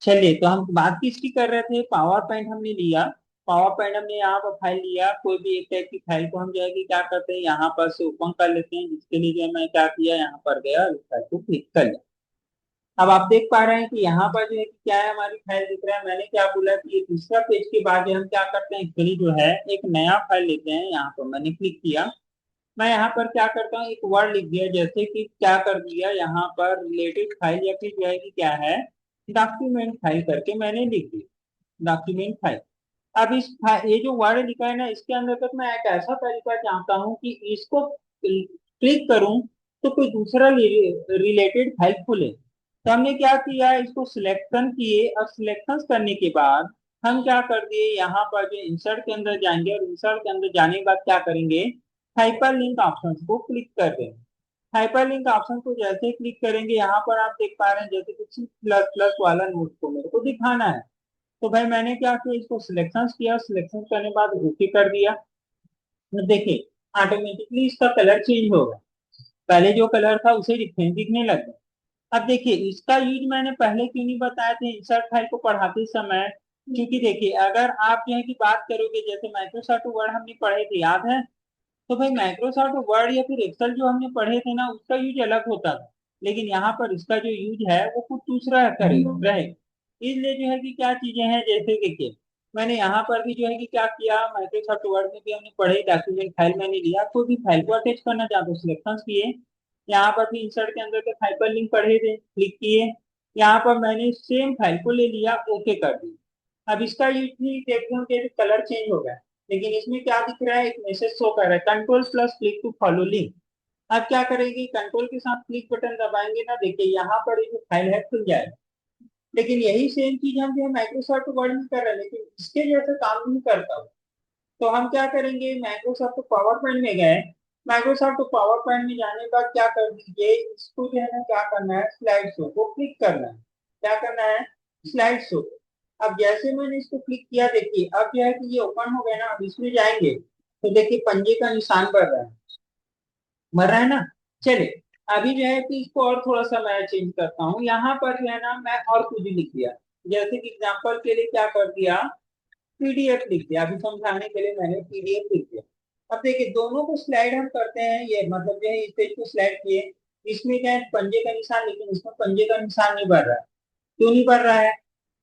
चलिए, तो हम बात किसकी कर रहे थे? पावर पॉइंट हमने लिया। पावर पॉइंट हमने यहाँ पर फाइल लिया, कोई भी एक टाइप की फाइल को हम जो है कि क्या करते हैं, यहाँ पर से ओपन कर लेते हैं, जिसके लिए जो है मैं क्या किया, यहाँ पर गया और इस फाइल को क्लिक कर लिया। अब आप देख पा रहे हैं कि यहाँ पर जो है कि क्या है, हमारी फाइल दिख रहा है। मैंने क्या बोला कि ये दूसरा पेज के बाद जो हम क्या करते हैं, एक्चुअली जो है एक नया फाइल लेते हैं। यहाँ पर मैंने क्लिक किया, मैं यहाँ पर क्या करता हूँ, एक वर्ड लिख दिया, जैसे कि क्या कर दिया, यहाँ पर रिलेटेड फाइल या फिर जो है कि क्या है, डॉक्यूमेंट फाइल करके मैंने लिख दिया, डॉक्यूमेंट फाइल। अब ये जो वर्ड लिखा है ना, इसके अंदर तक मैं एक ऐसा तरीका चाहता हूँ कि इसको क्लिक करूं तो कोई दूसरा रिलेटेड फाइल खुले। तो हमने क्या किया, इसको सिलेक्शन किए, और सिलेक्शन करने के बाद हम क्या कर दिए, यहाँ पर जो इंसर्ट के अंदर जाएंगे, और इंसर्ट के अंदर जाने के बाद क्या करेंगे, हाइपर लिंक ऑप्शन को क्लिक कर देंगे। हाइपर लिंक ऑप्शन को जैसे क्लिक करेंगे, यहाँ पर आप देख पा रहे हैं जैसे कि C++ वाला नोट को मेरे को दिखाना है। तो भाई मैंने क्या किया, इसको सिलेक्शन किया, सिलेक्शन करने के बाद ओके कर दिया। तो देखिए, ऑटोमेटिकली इसका कलर चेंज होगा। पहले जो कलर था उसे दिखने लग गया। अब देखिए, इसका यूज मैंने पहले क्यों नहीं बताया था इंसर्ट फाइल को पढ़ाते समय, क्योंकि देखिए अगर आप जो है कि बात करोगे, जैसे माइक्रोसॉफ्ट वर्ड हमने पढ़े थे, याद है? तो भाई माइक्रोसॉफ्ट वर्ड या फिर एक्सेल जो हमने पढ़े थे ना, उसका यूज अलग होता था। लेकिन यहाँ पर इसका जो यूज है वो कुछ दूसरा करेगा रहेगा। इसलिए जो है कि क्या चीजें हैं, जैसे देखिए मैंने यहाँ पर भी जो है कि क्या किया, माइक्रोसॉफ्ट वर्ड में भी हमने पढ़े, डॉक्यूमेंट फाइल मैंने लिया, कोई भी फाइल को अटैच करना चाहते हो, सिलेक्शन किए। यहाँ पर भी इंसर्ट के अंदर के हाइपर लिंक पढ़े थे, क्लिक किए। यहाँ पर मैंने सेम फाइल को ले लिया, ओके कर दिया। अब इसका यूज भी देखते हो कि कलर चेंज हो गया, लेकिन इसमें क्या दिख रहा है, एक मैसेज शो कर रहा है, control plus click to follow link. अब क्या करेंगे, कंट्रोल के साथ क्लिक बटन दबाएंगे ना, देखिए यहाँ पर ये जो फाइल है खुल जाएगा। लेकिन यही सेम चीज हम जो है माइक्रोसॉफ्ट वर्ड में कर रहे हैं, लेकिन इसके जैसे काम नहीं करता हूँ। तो हम क्या करेंगे, माइक्रोसॉफ्ट पावर पॉइंट में गए। माइक्रोसॉफ्ट पावर पॉइंट में जाने के बाद क्या कर दीजिए, इसको जो है ना क्या करना है, स्लाइड शो को क्लिक करना है। क्या करना है, स्लाइड शो। अब जैसे मैंने इसको क्लिक किया, देखिए अब जो है कि ये ओपन हो गया ना, अब इसमें जाएंगे तो देखिए पंजे का निशान बढ़ रहा है, मर रहा है ना। चलिए, अभी जो है कि इसको और थोड़ा सा मैं चेंज करता हूँ, यहाँ पर जो है ना मैं और कुछ लिख दिया। जैसे कि एग्जाम्पल के लिए क्या कर दिया, पीडीएफ लिख दिया, अभी समझाने के लिए मैंने पीडीएफ लिख दिया। अब देखिए, दोनों को स्लाइड हम करते हैं, ये मतलब जो है इस पेज को स्लाइड किए, इसमें क्या है पंजे का निशान, लेकिन इसमें पंजे का निशान नहीं बढ़ रहा है। क्यों नहीं बढ़ रहा है?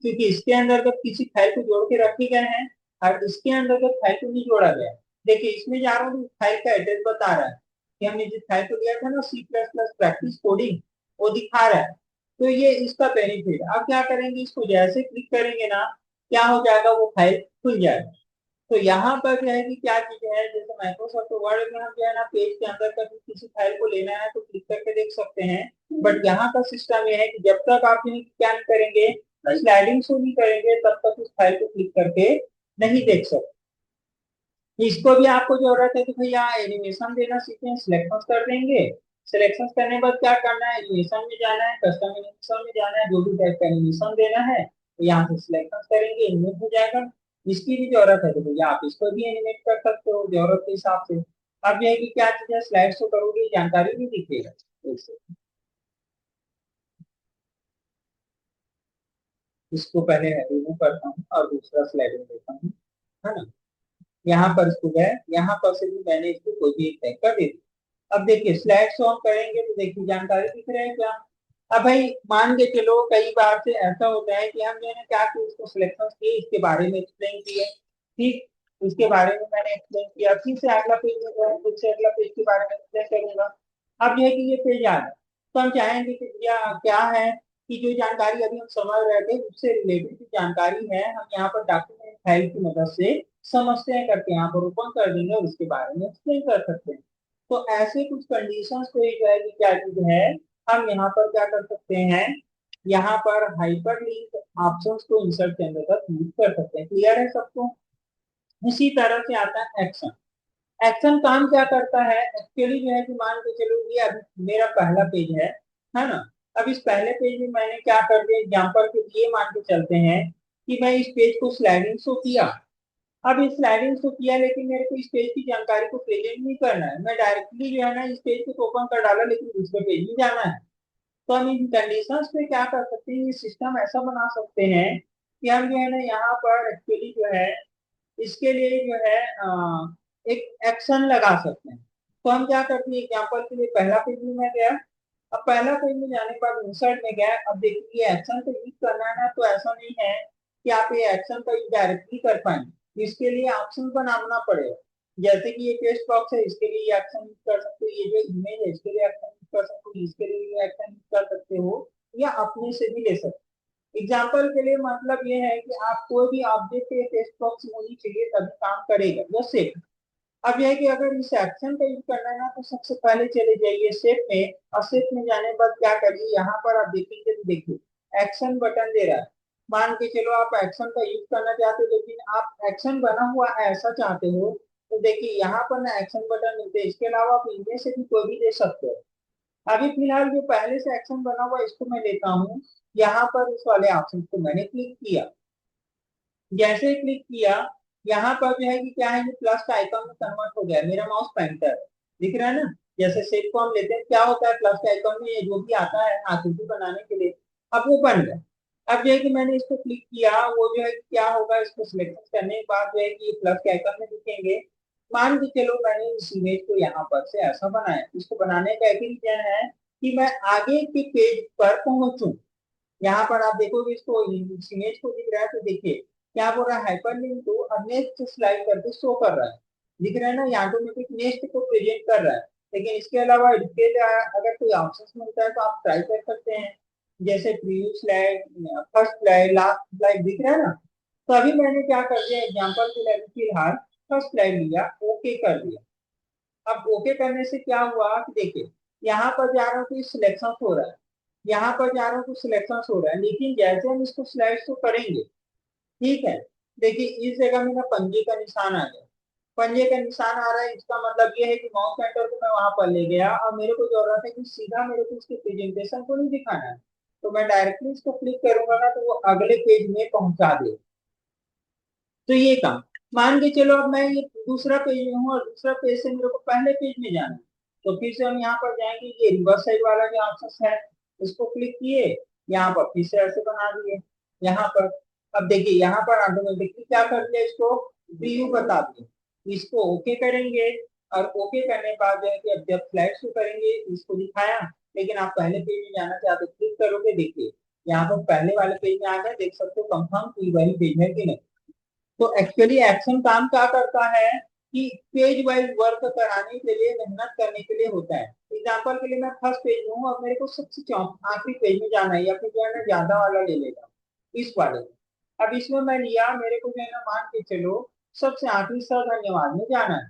क्योंकि इसके अंदर जब किसी फाइल को जोड़ के रखे गए हैं, और इसके अंदर जब फाइल को नहीं जोड़ा गया है। देखिए, इसमें जा रहा हूँ, फाइल का एड्रेस बता रहा है कि हमने जिस फाइल को लिया था ना, C++ प्रैक्टिस कोडिंग, वो दिखा रहा है। तो ये इसका बेनिफिट। अब क्या करेंगे, इसको जैसे क्लिक करेंगे ना, क्या हो जाएगा, वो फाइल खुल जाएगा। तो यहाँ पर जो है कि क्या चीजें हैं, जैसे माइक्रोसॉफ्ट वर्ड में हम जो है ना पेज के अंदर का किसी फाइल को लेना है तो क्लिक करके देख सकते हैं। बट यहाँ का सिस्टम ये है कि जब तक आप क्या नहीं करेंगे, स्लाइडिंग शो नहीं करेंगे, तब तक उस फाइल को क्लिक करके नहीं देख सकते। इसको भी आपको जरूरत है कि भैया एनिमेशन देना सीखें, सिलेक्शन कर देंगे। सिलेक्शन करने के बाद क्या करना है, एनिमेशन में जाना है, कस्टम एनिमेशन में जाना है, जो भी टाइप का एनिमेशन देना है, तो यहाँ से सिलेक्शन करेंगे, एनिमेट हो जाएगा। इसकी भी जरूरत है तो भैया आप इसको भी एनिमेट कर सकते हो जरूरत के हिसाब से। अब ये है कि क्या चीज है, स्लाइड शो करोगे, जानकारी भी दिखेगा। इससे इसको पहले रिमूव करता हूँ और दूसरा स्लाइड में देता हूँ, है ना। यहाँ पर इसको गए, यहाँ पर से भी मैंने इसको कोई भी एक टैग कर दे दिया। अब देखिए, स्लाइड शो हम करेंगे तो देखिए जानकारी दिख रहा है क्या। अब भाई मान के चलो, कई बार से ऐसा होता है कि हम जो है ना क्या कि उसको सिलेक्शन किए, इसके बारे में एक्सप्लेन किए, ठीक, उसके बारे में मैंने एक्सप्लेन किया, फिर से अगला पेज में गए, फिर से अगला पेज के बारे में एक्सप्लेन करूंगा। अब जो है कि ये पेज आ गया, तो हम चाहेंगे कि भैया क्या है कि जो जानकारी अभी हम समझ रहे थे उससे रिलेटेड जो जानकारी है, हम यहाँ पर डॉक्यूमेंट फाइल की मदद से समझते हैं करके यहाँ पर ओपन कर देंगे और उसके बारे में एक्सप्लेन कर सकते हैं। तो ऐसे कुछ कंडीशंस को जो है कि क्या चीज है, हम यहाँ पर क्या कर सकते हैं, यहाँ पर हाइपर लिंक ऑप्शंस को इंसर्ट के अंदर तक यूज कर सकते हैं। क्लियर है सबको? इसी तरह से आता है एक्शन। एक्शन काम क्या करता है, एक्चुअली जो है कि मान के चलो ये अभी मेरा पहला पेज है ना। अब इस पहले पेज में मैंने क्या कर दिया, एग्जाम्पल के लिए मान के चलते हैं कि मैं इस पेज को स्लाइडिंग शो किया। अब इस स्लाइडिंग शो किया, लेकिन मेरे को इस पेज की जानकारी को प्रेजेंट नहीं करना है, मैं डायरेक्टली जो है ना इस पेज को ओपन कर डाला, लेकिन दूसरे पेज में जाना है। तो हम इन कंडीशंस पे क्या कर सकते हैं, ये सिस्टम ऐसा बना सकते हैं कि हम जो है ना यहाँ पर एक्चुअली जो है इसके लिए जो है एक एक्शन लगा सकते हैं। तो हम क्या करते हैं, एग्जाम्पल के लिए पहला पेज में मैं गया। अब पहला पेज में जाने के बाद इंसर्ट में गया। अब देखिए ये एक्शन का यूज करना है ना, तो ऐसा नहीं है कि आप ये एक्शन का यूज डायरेक्टली कर पाएंगे, इसके लिए ऑप्शन बनाना पड़ेगा। जैसे कि ये टेक्स्ट बॉक्स है, इसके लिए एक्शन यूज कर सकते हो, ये जो इमेज है इसके लिए एक्शन यूज कर सकते हो, इसके लिए एक्शन यूज कर सकते हो, या अपने से भी ले सकते हो। एग्जाम्पल के लिए मतलब ये है कि आप कोई भी ऑब्जेक्ट के टेक्स्ट बॉक्स में होनी चाहिए तभी काम करेगा, जो सेफ। अब यह है कि अगर इस एक्शन का यूज करना है ना, तो सबसे पहले चले जाइए शेप में, और शेप में जाने के बाद क्या करिए, यहाँ पर आप देखेंगे तो देखिए एक्शन बटन दे रहा है। मान के चलो आप एक्शन का यूज करना चाहते हो, लेकिन आप एक्शन बना हुआ ऐसा चाहते हो, तो देखिए यहाँ पर ना एक्शन बटन मिलते हैं। इसके अलावा आप इनमें से भी कोई भी दे सकते हो। अभी फिलहाल जो पहले से एक्शन बना हुआ है, इसको मैं लेता हूँ। यहाँ पर इस वाले ऑप्शन को मैंने क्लिक किया। जैसे ही क्लिक किया, यहाँ पर जो है कि क्या है, ये प्लस का आइकन में कन्वर्ट हो गया, मेरा माउस पॉइंटर दिख रहा है ना। जैसे शेप को हम लेते हैं, क्या होता है प्लस के आइकन में, ये जो भी आता है आकृति बनाने के लिए, अब वो बन गया। अब जो है कि मैंने इसको क्लिक किया, वो जो है कि क्या होगा, इसको सिलेक्शन करने के बाद जो है कि ये प्लस के आइकन में दिखेंगे। मान के चलो मैंने इस इमेज को यहाँ पर से ऐसा बनाया, इसको बनाने का एक ही रीजन है कि मैं आगे के पेज पर पहुंचूं। यहाँ पर आप देखोगे, इसको इस इमेज को दिख रहा है, तो देखिए क्या बोल रहा है, हाइपरलिंक टू, अब नेक्स्ट स्लाइड करके शो कर रहा है। दिख रहा है ना, यहाँ ऑटोमेटिक नेक्स्ट को प्रेजेंट कर रहा है। लेकिन इसके अलावा डिटेल अगर कोई ऑप्शन मिलता है तो आप ट्राई कर सकते हैं। जैसे preview slide, first slide, last slide, दिख रहा है ना। तो अभी मैंने क्या कर दिया, एग्जाम्पल के लिए फिलहाल फर्स्ट स्लाइड लिया, ओके कर दिया। अब ओके करने से क्या हुआ कि देखिए यहाँ पर जा रहा हूँ तो सिलेक्शन हो रहा है, यहाँ पर जा रहा हूँ तो सिलेक्शन हो रहा है, लेकिन जैसे हम इसको स्लाइड को करेंगे, ठीक है, देखिए इस जगह मेरा पंजे का निशान आ गया। पंजे का निशान आ रहा है, इसका मतलब ये है कि माउस सेंटर को मैं वहां पर ले गया, और मेरे को जरूरत है कि सीधा मेरे को इसके प्रेजेंटेशन को नहीं दिखाना है। तो मैं डायरेक्टली इसको क्लिक करूंगा ना, तो वो अगले पेज में पहुंचा दे। तो ये काम, मान के चलो अब मैं ये दूसरा पेज में हूँ, और दूसरा पेज से मेरे को पहले पेज में जाना है। तो फिर से हम यहाँ पर जाएंगे, ये रिवर्स साइड वाला जो ऑप्शन है, इसको क्लिक किए, यहाँ पर फिर से ऐसे बना दिए यहाँ पर। अब देखिए यहाँ पर ऑटोमेटिकली क्या कर दिया, इसको प्रीव्यू बता दिया। इसको ओके करेंगे, और ओके करने के बाद जो है कि अब जब स्लाइड शो करेंगे इसको दिखाया, लेकिन आप पहले पेज में जाना चाहते हो, क्लिक करोगे, देखिए यहाँ पर पहले वाले पेज में आ गए, देख सकते हो कंफर्म की वही पेज है कि नहीं। तो एक्चुअली एक्शन काम क्या करता है कि पेज वाइज वर्क कराने के लिए, मेहनत करने के लिए होता है। एग्जाम्पल के लिए मैं फर्स्ट पेज में हूँ, और मेरे को सबसे आखिरी पेज में जाना है, या फिर जो है ना ज्यादा वाला ले लेगा इस वाले में। अब इसमें मैं लिया, मेरे को जो है ना मान के चलो सबसे आखिरी सर धन्यवाद में जाना है।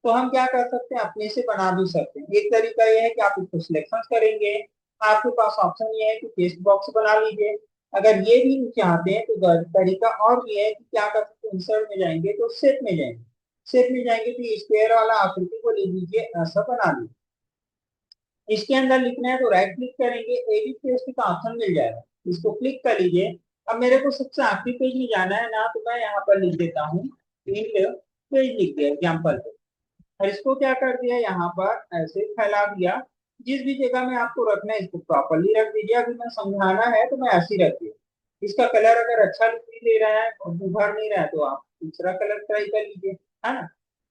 तो हम क्या कर सकते हैं, अपने से बना भी सकते हैं। एक तरीका यह है कि आप इसको सिलेक्शन करेंगे, आपके पास ऑप्शन ये है कि टेक्स्ट बॉक्स बना लीजिए। अगर ये भी नहीं चाहते हैं तो तरीका और ये है कि क्या कर सकते हैं, इंसर्ट में जाएंगे तो शेप में जाएंगे। शेप में जाएंगे तो स्क्वायर वाला आकृति को ले लीजिए, ऐसा बना लीजिए। इसके अंदर लिखना है तो राइट क्लिक करेंगे, एडिट टेक्स्ट का ऑप्शन मिल जाएगा, इसको क्लिक कर लीजिए। अब मेरे को सबसे आखिरी पेज में जाना है ना, तो मैं यहाँ पर लिख देता हूँ पेज, लिख दिया एग्जाम्पल। और इसको क्या कर दिया, यहाँ पर ऐसे फैला दिया। जिस भी जगह में आपको रखना है इसको प्रॉपरली रख दीजिए। अभी मैं समझाना है तो मैं ऐसे ही रख दिया। इसका कलर अगर अच्छा नहीं दे रहा है और उभर नहीं रहा है, तो आप दूसरा कलर ट्राई कर लीजिए, है ना।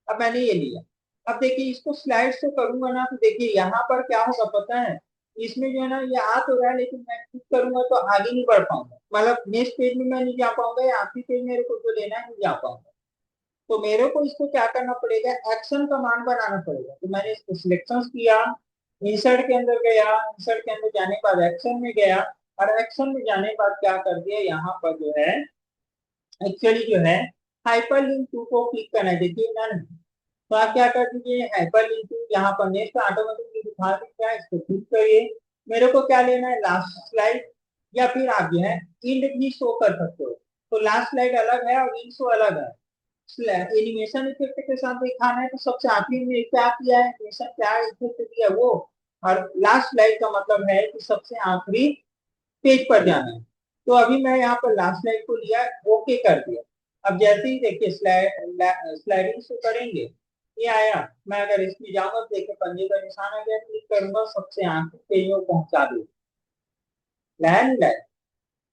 अब मैंने ये लिया। अब देखिए इसको स्लाइड से करूंगा ना, तो देखिए यहाँ पर क्या होगा पता है, इसमें जो है ना ये आ तो रहा है, लेकिन मैं क्लिक करूंगा तो आगे नहीं बढ़ पाऊंगा, मतलब नेक्स्ट पेज में मैं नहीं जा पाऊंगा, या आखिरी पेज मेरे को जो लेना है नहीं जा पाऊंगा। तो मेरे को इसको क्या करना पड़ेगा, एक्शन कमांड बनाना पड़ेगा। तो मैंने इसको सिलेक्शन किया, इंसर्ट के अंदर गया, इंसर्ट के अंदर जाने के बाद एक्शन में गया, और एक्शन में जाने के बाद क्या कर दिया, यहाँ पर जो है एक्चुअली जो है हाइपर लिंक टू को क्लिक करना है, देखिए ना। तो आप क्या कर दीजिए, हाइपर लिंक टू, यहाँ पर नेक्स्ट ऑटोमेटिकली दिखा देता है, इसको क्लिक करिए। मेरे को क्या लेना है, लास्ट स्लाइड, या फिर आप जो है इंड भी शो कर सकते हो। तो लास्ट स्लाइड अलग है और इंड शो अलग है। एनिमेशन इफेक्ट के साथ दिखाना है तो सबसे आखिरी में क्या किया है, एनिमेशन क्या इफेक्ट दिया है वो। और लास्ट स्लाइड का मतलब है कि सबसे आखिरी पेज पर जाना है। तो अभी मैं यहाँ पर लास्ट स्लाइड को लिया, ओके कर दिया। अब जैसे ही देखिए स्लाइडिंग शो करेंगे, ये आया। मैं अगर इसमें जाऊंगा तो देखिए पंजे का निशान आ गया, क्लिक करूंगा सबसे आखिरी पेज में पहुंचा दूँ। Land line.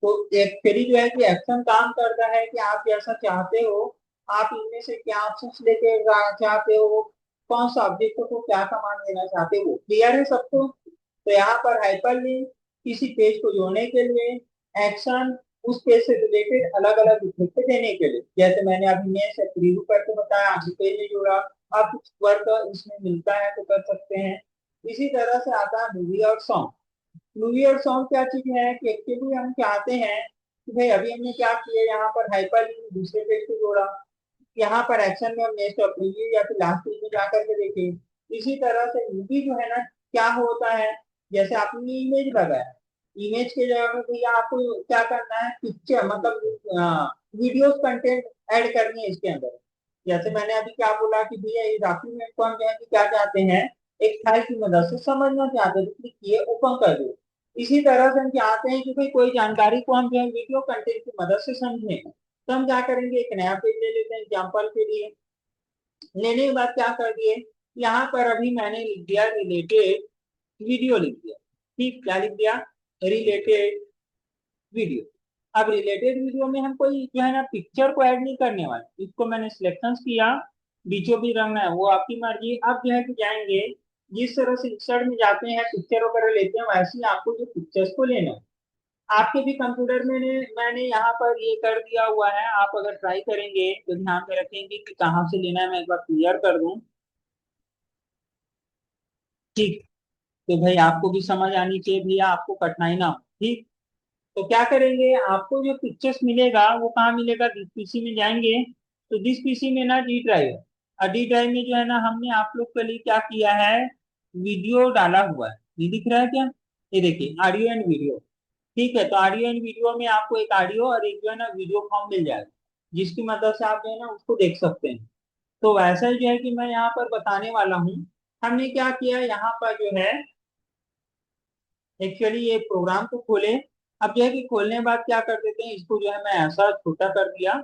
तो एक्चुअली जो है कि एक्शन काम करता है कि आप जैसा चाहते हो, आप इनमें से क्या ऑप्शन लेके चाहते हो, कौन सा ऑब्जेक्ट को क्या कमांड देना चाहते हो, क्लियर है सबको। तो यहाँ पर हाइपरलिंक किसी पेज को जोड़ने के लिए, एक्शन उस पेज से रिलेटेड अलग अलग इफेक्ट देने के लिए, जैसे मैंने अभी मैं से प्रीव्यू करके बताया, आगे पेज में जोड़ा, आप कुछ वर्क इसमें मिलता है तो कर सकते हैं। इसी तरह से आता है मूवी और सॉन्ग। मूवी और सॉन्ग क्या चीज है कि एक्चुअली हम चाहते हैं कि भाई अभी हमने क्या किया, यहाँ पर हाइपर लिंक दूसरे पेज को जोड़ा, यहाँ पर एक्शन में हम नेक्स्ट और प्रीव्यू या फिर लास्ट पेज में जाकर के देखें। इसी तरह से मूवी जो है ना, क्या होता है, जैसे आपने इमेज लगाया, इमेज के जगह में भैया आपको क्या करना है, पिक्चर मतलब वीडियोस कंटेंट ऐड करनी है इसके अंदर। जैसे मैंने अभी क्या बोला कि भैया ये डॉक्यूमेंट को हम जो है कि क्या चाहते हैं, एक फाइल की मदद से समझना चाहते हैं, तो क्लिक किए ओपन कर दो। इसी तरह से हम चाहते हैं कि भाई कोई जानकारी को हम जो है वीडियो कंटेंट की मदद से समझें, तो हम क्या करेंगे, एक नया पेज ले लेते हैं एग्जाम्पल के लिए। लेने के बाद क्या कर दिए, यहाँ पर अभी मैंने लिख दिया रिलेटेड वीडियो लिख दिया। ठीक, क्या लिख दिया, रिलेटेड वीडियो। अब रिलेटेड वीडियो में हम कोई जो है ना पिक्चर को ऐड नहीं करने वाले, इसको मैंने सिलेक्शन किया, बीचों बीच रखना है वो आपकी मर्जी। अब जो है कि जाएंगे, जिस तरह से इंसर्ट में जाते हैं पिक्चर वगैरह लेते हैं, वैसे ही आपको जो पिक्चर्स को लेना है। आपके भी कंप्यूटर में मैंने यहाँ पर ये कर दिया हुआ है, आप अगर ट्राई करेंगे तो ध्यान में रखेंगे कि कहाँ से लेना है, मैं एक बार क्लियर कर दूं। ठीक, तो भाई आपको भी समझ आनी चाहिए भैया, आपको कठिनाई ना हो। ठीक, तो क्या करेंगे, आपको जो पिक्चर्स मिलेगा वो कहाँ मिलेगा, दिस पीसी में जाएंगे। तो दिस पीसी में ना डी ड्राइव है, और डी ड्राइव में जो है ना हमने आप लोग के लिए क्या किया है, वीडियो डाला हुआ है। ये दिख रहा है क्या, ये देखिए ऑडियो एंड वीडियो। ठीक है, तो ऑडियो एंड वीडियो में आपको एक ऑडियो और एक जो है ना वीडियो फॉर्म मिल जाएगा, जिसकी मदद से आप जो है ना उसको देख सकते हैं। तो वैसा ही जो है कि मैं यहाँ पर बताने वाला हूँ। हमने क्या किया यहाँ पर जो है, एक्चुअली ये प्रोग्राम को खोले। अब जो है कि खोलने के बाद क्या कर देते हैं, इसको जो है मैं ऐसा छोटा कर दिया,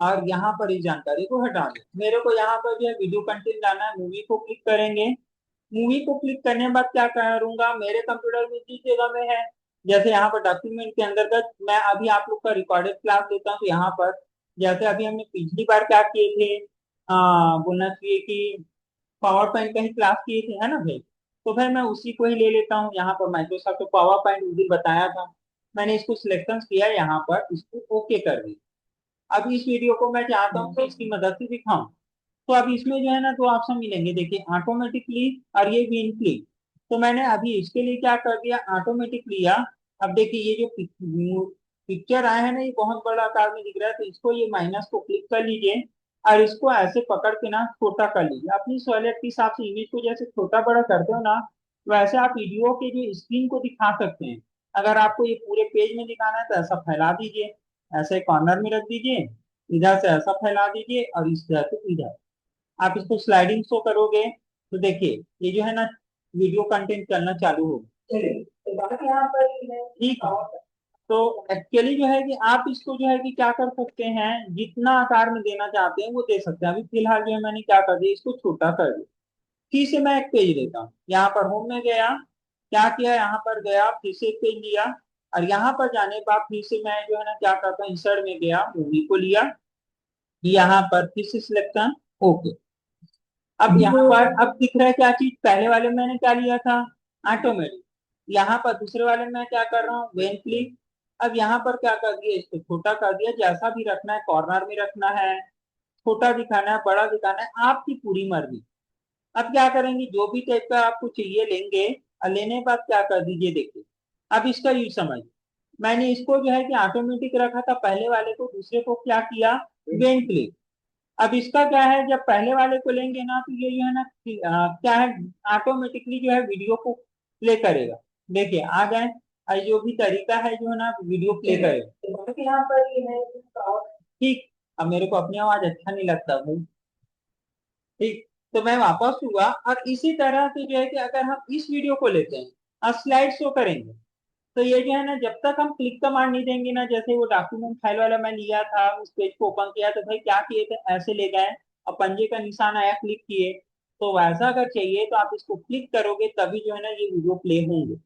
और यहाँ पर इस जानकारी को हटा दिया। मेरे को यहाँ पर जो है वीडियो कंटेंट लाना है, मूवी को क्लिक करेंगे। मूवी को क्लिक करने के बाद क्या करूंगा, मेरे कंप्यूटर में जिस जगह में है, जैसे यहाँ पर डॉक्यूमेंट के अंतर्गत मैं अभी आप लोग का रिकॉर्डेड क्लास लेता हूँ, तो यहाँ पर जैसे अभी हमने पिछली बार क्या किए थे, बोलना चाहिए कि पावर पॉइंट का ही क्लास किए थे, है ना भाई। तो भाई मैं उसी को ही ले लेता हूँ, यहाँ पर माइक्रोसॉफ्ट पावर पॉइंट मुझे बताया था, मैंने इसको सिलेक्शन किया, यहाँ पर इसको ओके कर दिया। अब इस वीडियो को मैं चाहता हूँ कि इसकी मदद से दिखाऊं। तो अब इसमें जो है ना दो ऑप्शन मिलेंगे, देखिए ऑटोमेटिकली और ये विन क्लिक। तो मैंने अभी इसके लिए क्या कर दिया, ऑटोमेटिक लिया। अब देखिए ये जो पिक्चर आया है ना, ये बहुत बड़ा आकार में दिख रहा है, तो इसको ये माइनस को क्लिक कर लीजिए, और इसको ऐसे पकड़ के ना छोटा कर लीजिए अपनी सहूलियत के हिसाब से। इमेज को जैसे छोटा बड़ा करते हो ना, वैसे आप वीडियो के जो स्क्रीन को दिखा सकते हैं। अगर आपको ये पूरे पेज में दिखाना है तो ऐसा फैला दीजिए, ऐसे कॉर्नर में रख दीजिए, इधर से ऐसा फैला दीजिए, और इस तरह से इधर आप इसको स्लाइडिंग शो करोगे, तो देखिए ये जो है ना वीडियो कंटेंट चलना चालू होगा। चलिए, तो बात यहाँ पर ये है, ठीक है। तो एक्चुअली जो है कि आप इसको जो है कि क्या कर सकते हैं, जितना आकार में देना चाहते हैं वो दे सकते हैं। अभी फिलहाल जो है मैंने क्या कर दिया, इसको छोटा कर दिया। फिर से मैं एक पेज लेता हूँ, यहाँ पर होम में गया, क्या किया, यहाँ पर गया, फिर से एक पेज लिया, और यहाँ पर जाने के बाद फिर से मैं जो है ना क्या करता हूँ, इंसर्ट में गया, मूवी को लिया, यहाँ पर फिर से सिलेक्शन, ओके। अब यहाँ पर अब दिख रहा है क्या चीज, पहले वाले में मैंने क्या लिया था, ऑटोमेटिक। यहाँ पर दूसरे वाले में मैं क्या कर रहा हूँ, वेन क्लिक। अब यहाँ पर क्या कर दिया, इसको छोटा कर दिया, जैसा भी रखना है, कॉर्नर में रखना है, छोटा दिखाना है, बड़ा दिखाना है, आपकी पूरी मर्जी। अब क्या करेंगे, जो भी टाइप का आपको चाहिए लेंगे, और लेने के बाद क्या कर दीजिए, देखिए अब इसका यूज समझ। मैंने इसको जो है कि ऑटोमेटिक रखा था पहले वाले को, दूसरे को क्या किया, वेन क्लिक। अब इसका क्या है, जब पहले वाले को लेंगे ना तो ये जो है ना क्या है, ऑटोमेटिकली जो है वीडियो को प्ले करेगा। देखिए आ गए, और जो भी तरीका है जो है ना वीडियो प्ले करेगा, तो बाकी यहाँ पर ये है। ठीक, अब मेरे को अपनी आवाज अच्छा नहीं लगता भाई। ठीक, तो मैं वापस हुआ, और इसी तरह से जो है कि अगर हम इस वीडियो को लेते हैं और स्लाइड शो करेंगे, तो ये जो है ना जब तक हम क्लिक कमांड नहीं देंगे ना, जैसे वो डॉक्यूमेंट फाइल वाला मैं लिया था, उस पेज को ओपन किया, तो भाई क्या किए थे, ऐसे ले गए और पंजे का निशान आया, क्लिक किए। तो वैसा अगर चाहिए तो आप इसको क्लिक करोगे, तभी जो है ना ये वीडियो प्ले होंगे।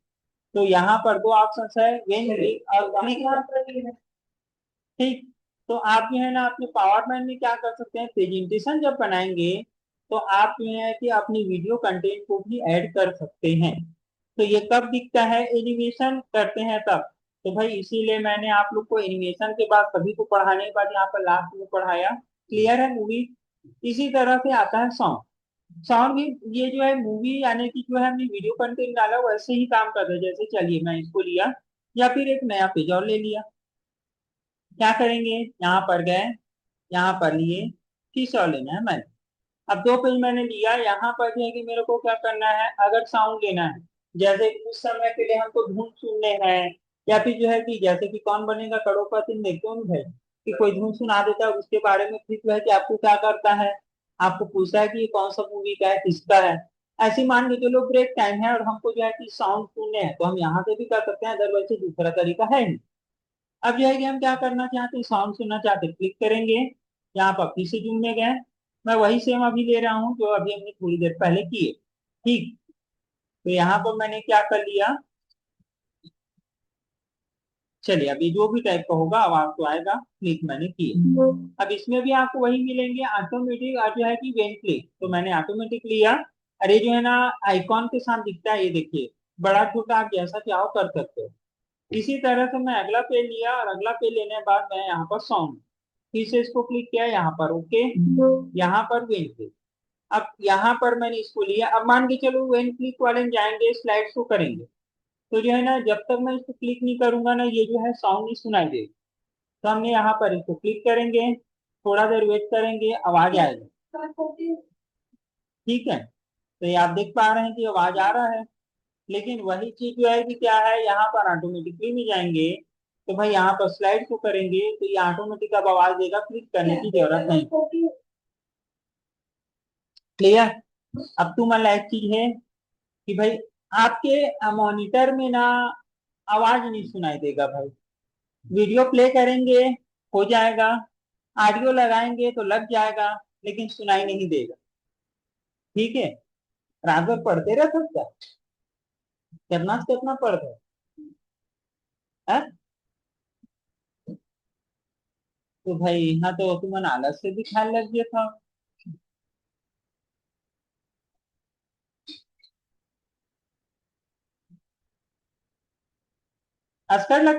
तो यहाँ पर दो ऑप्शन है, वेन और क्लिक। ठीक। तो आप जो है ना अपने पावर पॉइंट में क्या कर सकते हैं, प्रेजेंटेशन जब बनाएंगे तो आप जो है कि अपनी वीडियो कंटेंट को भी ऐड कर सकते हैं। तो ये कब दिखता है, एनिमेशन करते हैं तब। तो भाई इसीलिए मैंने आप लोग को एनिमेशन के बाद सभी को पढ़ाने के बाद यहाँ पर लास्ट में पढ़ाया। क्लियर है मूवी। इसी तरह से आता है सॉन्ग। सॉन्ग भी ये जो है मूवी यानी कि जो है हमने वीडियो कंटेंट डाला वैसे ही काम करता है। जैसे चलिए मैं इसको लिया या फिर एक नया पेज और ले लिया, क्या करेंगे, यहाँ पर गए, यहाँ पर लिए, किस और लेना है मैंने। अब दो पेज मैंने लिया, यहाँ पर जो है कि मेरे को क्या करना है, अगर साउंड लेना है, जैसे कुछ समय के लिए हमको धुन सुनने हैं, या फिर जो है कि जैसे कि कौन बनेगा करोड़पति में देखते हो ना भाई, कि कोई धुन सुना देता है उसके बारे में, फिर जो है कि आपको क्या करता है, आपको पूछता है कि ये कौन सा मूवी का है, किसका है। ऐसी मान के चलो ब्रेक टाइम है और हमको जो है कि साउंड सुनने हैं, तो हम यहाँ से भी कर सकते हैं, अदरवाइज दूसरा तरीका है नहीं। अब जो है कि हम क्या करना चाहते हैं, सॉन्ग सुनना चाहते हैं, क्लिक करेंगे, यहाँ पर फिर से जूम में गए। मैं वही सेम अभी ले रहा हूँ जो अभी हमने थोड़ी देर पहले किए। ठीक। तो यहाँ पर मैंने क्या कर लिया, चलिए अभी जो भी टाइप का होगा आवाज तो आएगा, क्लिक मैंने किए। अब इसमें भी आपको वही मिलेंगे ऑटोमेटिक, और जो है कि वेन क्लिक, तो मैंने ऑटोमेटिक लिया। अरे जो है ना आइकॉन के साथ दिखता है, ये देखिए, बड़ा छोटा आप जैसा चाहो कर सकते हो। इसी तरह से मैं अगला पेज लिया और अगला पेज लेने के बाद मैं यहाँ पर सॉन्ग, फिर से इसको क्लिक किया, यहाँ पर ओके, यहाँ पर वेन क्लिक। अब यहाँ पर मैंने इसको लिया, अब मान के चलो वेन क्लिक वाले में जाएंगे, स्लाइड्स को करेंगे, तो जो है ना जब तक मैं इसको क्लिक नहीं करूंगा ना ये जो है साउंड नहीं सुनाई देगी। तो हमने यहाँ पर इसको क्लिक करेंगे, थोड़ा देर वेट करेंगे, आवाज आएगी। ठीक है। तो ये आप देख पा रहे हैं कि आवाज आ रहा है। लेकिन वही चीज जो है कि क्या है, यहाँ पर ऑटोमेटिकली में जाएंगे, तो भाई यहाँ पर स्लाइड को करेंगे तो ये ऑटोमेटिक अब आवाज देगा, क्लिक करने की जरूरत नहीं। क्लियर। अब तुम वाला एक चीज है कि भाई आपके मॉनिटर में ना आवाज नहीं सुनाई देगा भाई। वीडियो प्ले करेंगे हो जाएगा, ऑडियो लगाएंगे तो लग जाएगा, लेकिन सुनाई नहीं देगा। ठीक है। रात भर पढ़ते रह सकता, करना कितना पड़ता है। तो भाई हाँ, तो तुम आलस से भी ख्याल लग गया था। अस्कर लग